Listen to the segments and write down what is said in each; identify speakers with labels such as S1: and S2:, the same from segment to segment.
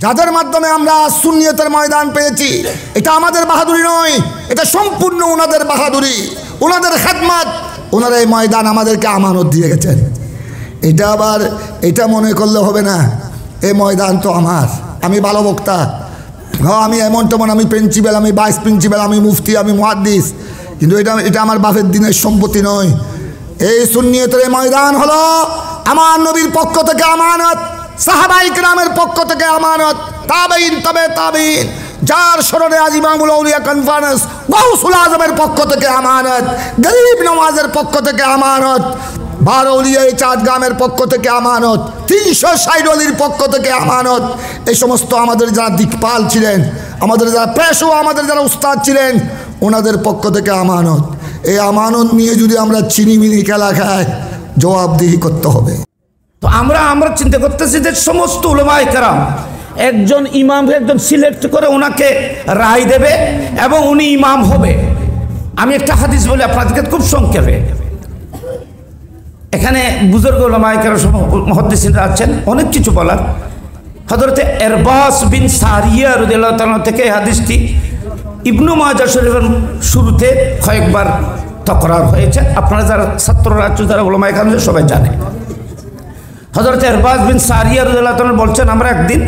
S1: যাদের মাধ্যমে আমরা সুন্নিয়তের ময়দান পেয়েছি, এটা আমাদের বাহাদুরি নয়, এটা সম্পূর্ণ ওনাদের বাহাদুরি, ওনাদের খেদমত। ওনারা এই ময়দান আমাদেরকে আমানত দিয়ে গেছেন। এটা আবার এটা মনে করলে হবে না এই ময়দান তো আমার, আমি ভালো বক্তা, হ্যাঁ আমি এমন তেমন, আমি প্রিন্সিপাল, আমি ভাইস প্রিন্সিপাল, আমি মুফতি, আমি মুহাদ্দিস, কিন্তু এটা আমার বাপের দিনের সম্পত্তি নয়। এই সুন্নিয়তের ময়দান হলো আমার নবীর পক্ষ থেকে আমানত, সাহাবায়ে কেরামের পক্ষ থেকে আমানত, তাবেঈন তবে তাবেঈন, যার স্মরণে আজ ইমামুল আউলিয়া কনফারেন্স গাউসুল আজমের পক্ষ থেকে আমানত, গরিব নওয়াজের পক্ষ থেকে আমানত, 12 আউলিয়া চাঁদগামের পক্ষ থেকে আমানত, 360 অলির পক্ষ থেকে আমানত। এই সমস্ত আমাদের যারা দিকপাল ছিলেন, আমাদের যারা পেশোয়া, আমাদের যারা উস্তাদ ছিলেন, ওনাদের পক্ষ থেকে আমানত। এই আমানত নিয়ে যদি আমরা চিনিমিনি খেলা খাই, জবাবদিহি করতে হবে।
S2: তো আমরা চিন্তা করতেছি যে সমস্ত উলামায়ে কেরাম একজন ইমাম একজন সিলেক্ট করে ওনাকে রায় দেবে এবং উনি ইমাম হবে। আমি একটা হাদিস বলি আপনাদেরকে খুব সংক্ষেপে। এখানে বুজুর্গ উলামায়ে কেরাম মুহাদ্দিসিনরা আছেন, অনেক কিছু বলার। হযরতে ইরবাস বিন সারিয়া রাদিয়াল্লাহু তাআলা থেকে এই হাদিসটি ইবনু মাজাহ শরীফের শুরুতে কয়েকবার তকরার হয়েছে। আপনারা যারা ছাত্ররা আছেন, যারা উলামায়ে কেরাম সবাই জানে। হযরতে ইরবাস বিন সারিয়া রাদিয়াল্লাহু তাআলা বলছেন, আমরা একদিন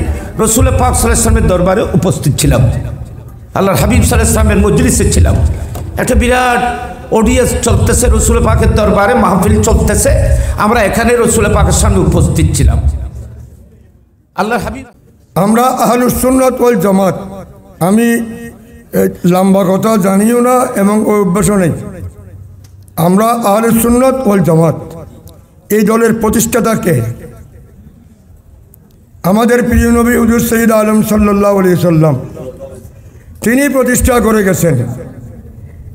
S2: রাসূল পাক সাল্লাল্লাহু আলাইহি ওয়াসাল্লামের দরবারে উপস্থিত ছিলাম, আল্লাহর হাবিব সাল্লাল্লাহু আলাইহি ওয়াসাল্লামের মজলিসে ছিলাম। একটা বিরাট অডিয়েন্স চলতেছে, রাসূল পাকের দরবারে মাহফিল চলতেছে, আমরা এখানে রাসূল পাকের সামনে উপস্থিত ছিলাম। আল্লাহর হাবিব,
S3: আমরা আহলুস সুন্নাত ওয়াল জামাত, আমি লম্বা কথা জানিও না এবং ওই অভ্যাসও নেই। আমরা আহলুস সুন্নাত ওয়াল জামাত, এই দলের প্রতিষ্ঠাতা কে? আমাদের প্রিয় নবী হুজুর সৈয়দ আলম সাল্লাল্লাহু আলাইহি সাল্লাম, তিনি প্রতিষ্ঠা করে গেছেন।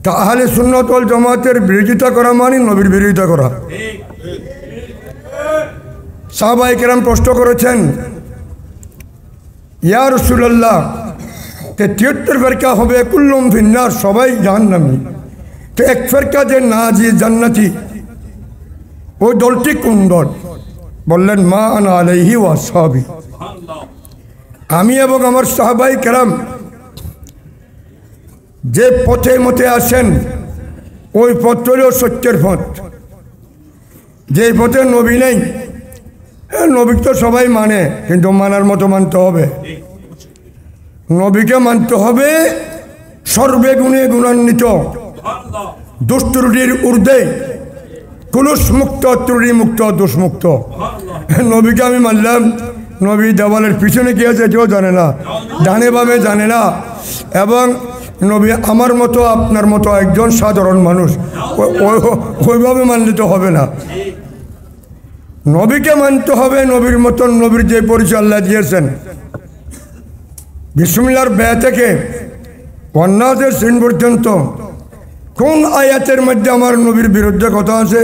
S3: তা আহলে সুন্নাত ওয়াল জামাতের বিরোধিতা করা মানে নবীর বিরোধিতা করা। সাহাবায়ে কেরাম প্রশ্ন করেছেন, ইয়া রাসূলুল্লাহ, 73 ফেরকা হবে, কুল্লুম ফিন্নার, সবাই জাহান্নামী, তো এক ফেরকা যে নাজি জান্নাতি, ওই দলটি কোন দল? বললেন, মা আনা আলাইহি ওয়া আসহাবি, আমি এবং আমার সাহাবায়ে কেরাম যে পথে মতে আসেন ওই পথ হল সত্যের পথ। যে পথে নবী নেই, নবী তো সবাই মানে, কিন্তু মানার মতো মানতে হবে। নবীকে মানতে হবে সর্বে গুণে গুণান্বিত, দুষ্টরুটির ঊর্ধ্বে, কুলুস মুক্ত, ত্রুটি মুক্ত, দোষমুক্ত। নবীকে আমি মানলাম, নবী দেওয়ালের পিছনে কি আছে কেউ জানে না, ডানে বামে জানে না, এবং নবী আমার মতো আপনার মতো একজন সাধারণ মানুষ, ওইভাবে মানলে তো হবে না। নবীকে মানতে হবে নবীর মতন, নবীর যে পরিচয় আল্লাহ দিয়েছেন। বিসমিল্লাহর ব্যয় থেকে ওয়ান্নাসের সিন পর্যন্ত কোন আয়াতের মধ্যে আমার নবীর বিরুদ্ধে কথা আছে?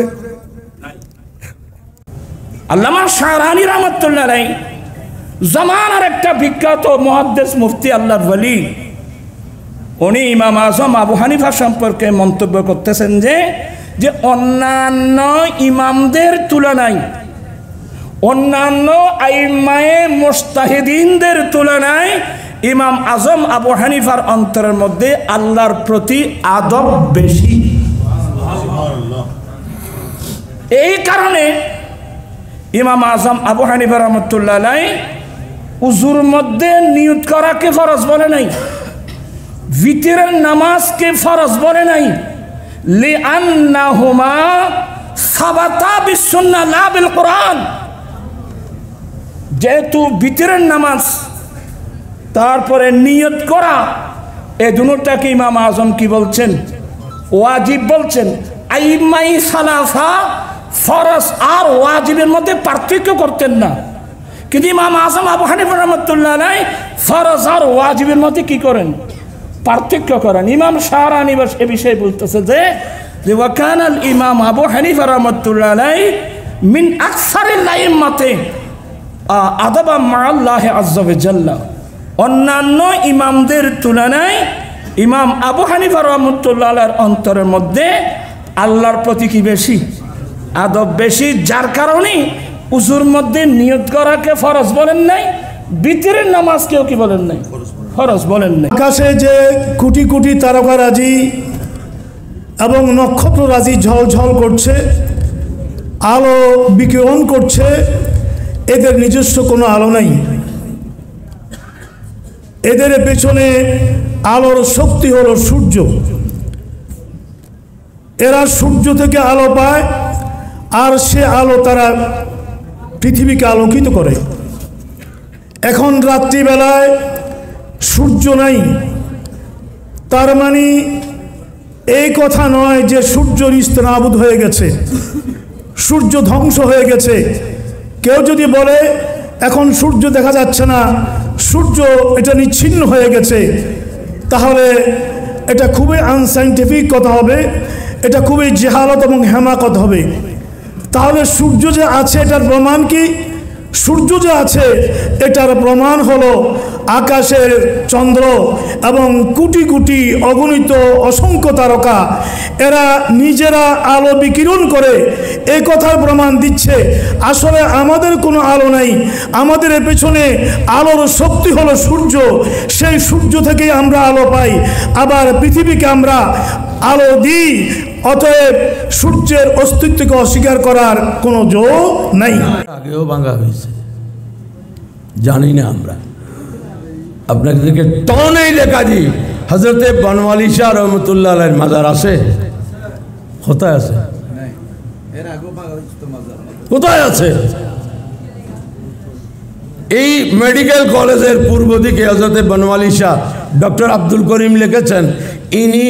S2: আল্লামা শাহরানি রাহমাতুল্লাহ আলাইহি জামানার একটা বিখ্যাত মুহাদ্দিস মুফতি আল্লাহর ওলি, উনি ইমাম আজম আবু হানিফা সম্পর্কে মন্তব্য করতেছেন যে অন্যান্য ইমামদের তুলনায়, অন্যান্য আইম্মায়ে মুজতাহিদিনদের তুলনায় ইমাম আজম আবু হানিফার অন্তরের মধ্যে আল্লাহর প্রতি আদব বেশি। এই কারণে ইমাম আজম আবু হানিফা রাহমাতুল্লাহ আলাইহি উজুর মধ্যে নিয়ত করাকে ফরজ বলে নাই, ভিতরের নামাজকে ফরজ বলে নাই, লিআন্নাহুমা সাবাতা বিসুন্নাহ লা বিল কোরআন। যেহেতু ভিতরের নামাজ তারপরে নিয়ত করা, এই দুটোটাকে ইমাম আজম কি বলছেন? ওয়াজিব বলছেন। আইম্মাই সালাফা ফরজ আর ওয়াজিবের মধ্যে পার্থক্য করতেন না, কিন্তু ইমাম আজম আবু হানিফা রাহমাতুল্লাহ আলাইহি ফরজ আর ওয়াজিবের মধ্যে কি করেন? পার্থক্য করেন। ইমাম শাহরানি এ বিষয়ে বলতেছে যে ওয়াকানাল ইমাম আবু হানিফা রাহমাতুল্লাহ আলাইহি মিন আকসারিল আইম্মাতি আদাবা মাআল্লাহি আযজা ওয়া জাল্লা। অন্যান্য ইমামদের তুলনায় ইমাম আবু হানিফা রাহমাতুল্লাহ আলাইহির অন্তরের মধ্যে আল্লাহর প্রতি কি বেশি? আদব বেশি। যার কারণে উজুর মধ্যে নিয়ত করাকে ফরজ বলেন নাই, ভিতরের নামাজ কেউ কি বলেন নাই, ফরজ বলেন নাই।
S4: আকাশে যে কোটি কোটি তারকারাজি এবং নক্ষত্ররাজি ঝলঝল করছে, আলো বিকিরণ করছে, এদের নিজস্ব কোনো আলো নাই। এদের পেছনে আলোর শক্তি হলো সূর্য। এরা সূর্য থেকে আলো পায়, আর সে আলো তারা পৃথিবীকে আলোকিত করে। এখন রাত্রিবেলায় সূর্য নাই, তার মানে এই কথা নয় যে সূর্য নিস্তেনাবুদ হয়ে গেছে, সূর্য ধ্বংস হয়ে গেছে। কেউ যদি বলে এখন সূর্য দেখা যাচ্ছে না, সূর্য এটা নিচ্ছিন্ন হয়ে গেছে, তাহলে এটা খুবই আনসাইন্টিফিক কথা হবে, এটা খুবই জেহালত এবং হেমাকত হবে। তাহলে সূর্য যে আছে এটার প্রমাণ কি? সূর্য যে আছে এটার প্রমাণ হলো আকাশের চন্দ্র এবং কোটি কোটি অগণিত অসংখ্য তারকা, এরা নিজেরা আলো বিকিরণ করে এই কথার প্রমাণ দিচ্ছে আসলে আমাদের কোনো আলো নাই, আমাদের পেছনে আলোর শক্তি হলো সূর্য। সেই সূর্য থেকেই আমরা আলো পাই, আবার পৃথিবীকে আমরা আলো দিই। অতএব সূর্যের অস্তিত্বকে অস্বীকার করার কোনো জো নাই।
S5: আগেও ভাঙা হয়েছে, জানি না আমরা। আপনাকে দেখে টনেই লেখা দিই হজরতে বনওয়ালী শাহ রহমতুল্লাহ আলাইহির মাজার আছে। কোথায় আছে? কোথায় আছে? এই মেডিকেল কলেজের পূর্ব দিকে হজরতে বনওয়ালী শাহ ডক্টর আব্দুল করিম লিখেছেন, ইনি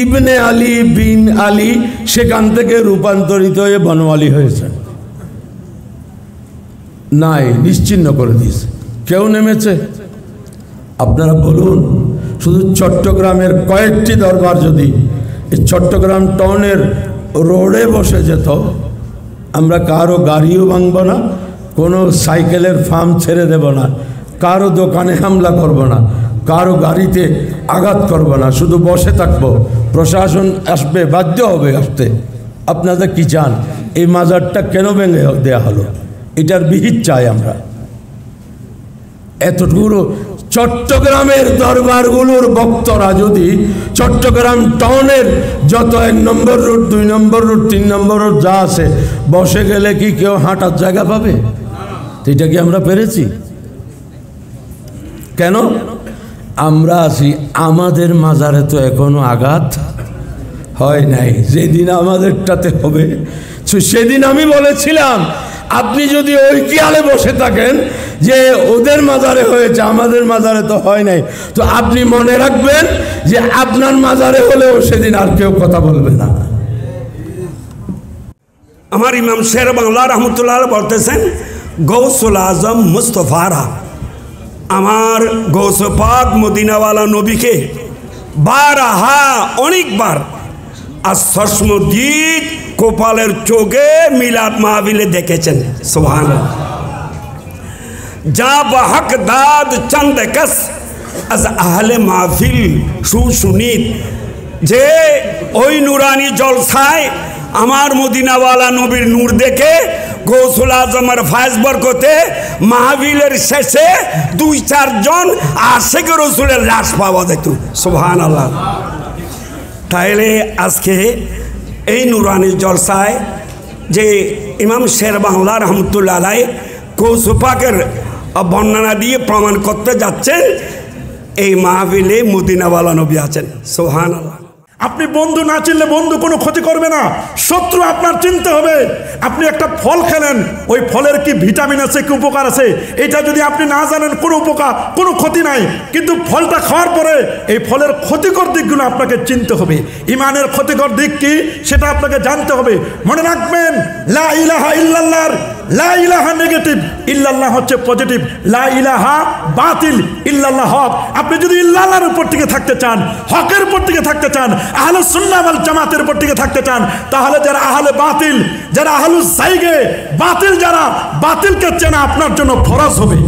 S5: ইবনে আলী বিন আলী, সেখান থেকে রূপান্তরিত হয়ে বনওয়ালী হয়েছেন। নাই, নিশ্চিহ্ন করে দিয়েছে। কেউ নেমেছে? আপনারা বলুন, শুধু চট্টগ্রামের কয়েকটি দরবার যদি এই চট্টগ্রাম টাউনের রোডে বসে যেত, আমরা কারো গাড়িও ভাঙব না, কোনো সাইকেলের ফার্ম ছেড়ে দেব না, কারো দোকানে হামলা করব না, কারো গাড়িতে আঘাত করব না, শুধু বসে থাকব। প্রশাসন আসবে, বাধ্য হবে আসতে। আপনারা কি চান? এই মাজারটা কেন ভেঙে দেয়া হলো? এটার বিহিত চাই আমরা। এতটুকু চট্টগ্রামের দরবারগুলোর বক্তরা যদি চট্টগ্রাম টাউনের যত 1 নম্বর রোড, 2 নম্বর রোড, 3 নম্বর রোড যা আছে, বসে গেলে কি কেউ হাঁটার জায়গা পাবে? এটা কি আমরা পেরেছি? কেন আমরা আছি? আমাদের মাজারে তো এখনো আঘাত হয় নাই। যেদিন আমাদেরটাতে হবে, সেদিন আমি বলেছিলাম, আপনি যদি ওই খেয়ালে বসে থাকেন যে ওদের মাজারে হয়েছে, আমাদের মাজারে তো হয় নাই, তো আপনি মনে রাখবেন যে আপনার মাজারে হলেও সেদিন আর কেউ কথা বলবে না।
S6: আমার ইমাম শের বাংলা রহমতুল্লাহ বলতেছেন, গৌসুল আজম মুস্তফারা, আমার গৌস পাক মদিনাওয়ালা নবীকে বারহা, অনেকবার আশ্বাসমজিদ কোপালের চোখে মিলাদ মাহফিলে দেখেছেন। সুবহানাল্লাহ। যা বাহক দাদ চন্দ কস আজ আহলে মাহফিল সুশুনিত, যে ওই নুরানি জলসায় আমার মদিনাওয়ালা নবীর নূর দেখে গৌসুল আজমের ফায়েজ বরকতে মাহফিলের শেষে 2-4 জন আশিক রাসূলের লাশ পাওয়া যেত। সুবহানাল্লাহ। তাইলে আজকে এই নুরানি জলসায় যে ইমাম শের বাংলা রহমতুল্লাহ আলাইহি গৌস পাকের বর্ণনা দিয়ে প্রমাণ করতে যাচ্ছেন, এই মাহফিলে মদিনাওয়ালা নবী আছেন। সুবহানাল্লাহ।
S7: আপনি বন্ধু না চিনলে বন্ধু কোনো ক্ষতি করবে না, শত্রু আপনার চিনতে হবে। আপনি একটা ফল খেলেন, ওই ফলের কি ভিটামিন আছে, কি উপকার আছে, এটা যদি আপনি না জানেন কোনো উপকার কোনো ক্ষতি নাই। কিন্তু ফলটা খাওয়ার পরে এই ফলের ক্ষতিকর দিকগুলো আপনাকে চিনতে হবে। ইমানের ক্ষতিকর দিক কি সেটা আপনাকে জানতে হবে। মনে রাখবেন, লা ইলাহা ইল্লাল্লাহর লা ইলাহা নেগেটিভ, ইল্লাল্লাহ হচ্ছে পজিটিভ। লা ইলাহা বাতিল, ইল্লাল্লাহ হক। আপনি যদি ইল্লাল্লাহর উপর থেকে থাকতে চান, হকের উপর থেকে থাকতে চান, আহলে সুন্নাহ ওয়াল জামাতের উপর থেকে থাকতে চান, তাহলে যারা আহলে বাতিল, যারা আহলুস জাইগে বাতিল, যারা বাতিলকে চেনা আপনার জন্য ফরজ হবে।